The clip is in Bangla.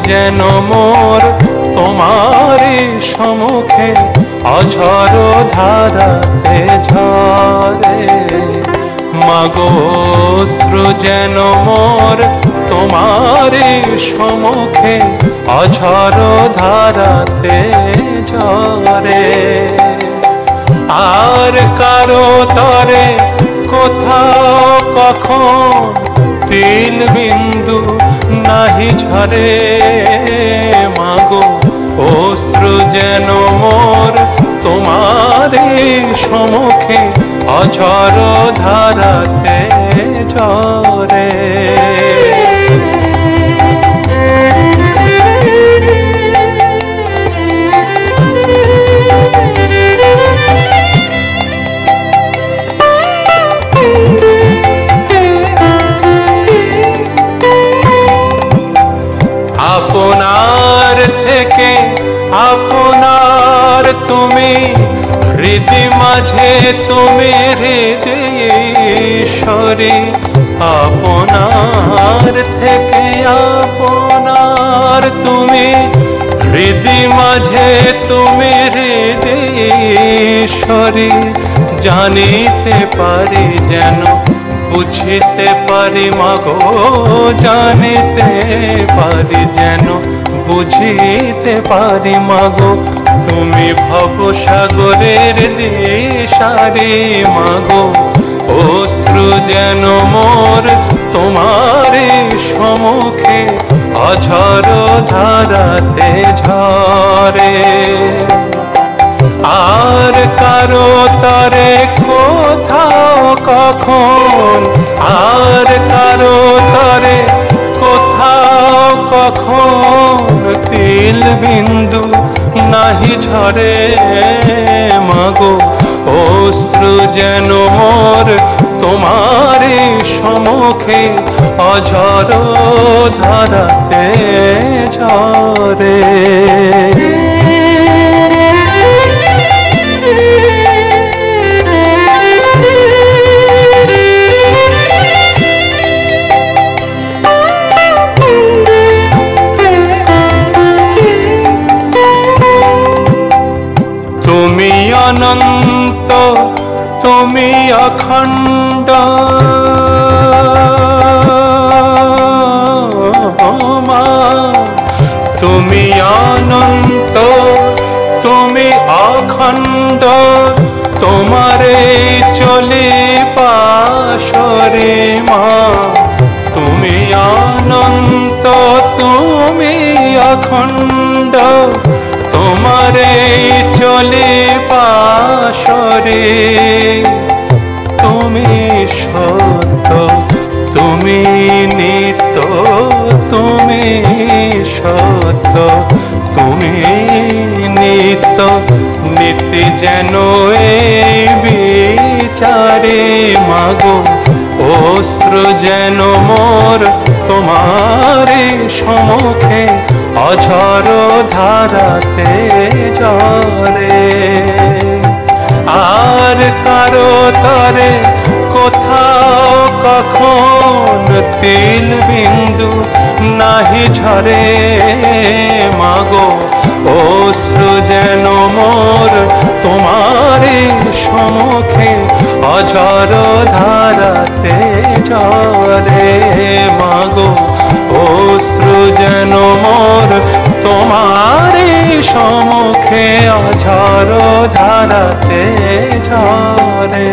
যেন মোর তোমারি সম্মুখে অঝর ধারাতে ঝরে। মাগো অশ্রু যেন মোর তোমারি সম্মুখে অঝর ধারাতে ঝরে। আর কারো তরে কোথাও কখন তিল বিন্দু নাহি ঝরে। মাগো অশ্রু যেন মোর তোমারি সম্মুখে অঝর ধারাতে ঝরে। আপনার থেকে আপনার তুমি, হৃদয় মাঝে তুমি হৃদয়েশ্বরী। আপনার থেকে আপনার তুমি, হৃদয় মাঝে তুমি হৃদয়েশ্বরী। জানিতে পারি যেন বুঝিতে পারি মাগো, জানিতে পারি যেন বুঝিতে পারি মাগো। তুমি ভবসাগরের দিশারি মাগো। অশ্রু যেন মোর তোমারি সম্মুখে অঝর ধারাতে ঝরে। আর কারো তরে কোথাও কখন, আর কারো তরে কোথাও কখন তিল বিন্দু নাহি ঝরে। মাগো অশ্রু যেন মোর তোমারি সম্মুখে অঝর ধারাতে ঝরে। তুমি অনন্ত তুমি অখণ্ড, মা তুমি অনন্ত তুমি অখণ্ড। তোমারে চলি পাশরে মা। তুমি অনন্ত তুমি অখণ্ড, তোমারে চলে পাশরে। তুমি সত্য তুমি নিত্য, তুমি সত্য তুমি নিত্য। নীতি যেন এই বিচারে মাগো। অশ্রু যেন মোর তোমারি সম্মুখে অঝর ধারাতে ঝরে। আর কারো তরে কোথাও কখন তিল বিন্দু নাহি ঝরে। মাগো অশ্রু যেন মোর তোমারি সম্মুখে অঝর ধারাতে ঝরে। মাগো অশ্রু যেন মোর তোমারি সম্মুখে অঝর ধারাতে ঝরে।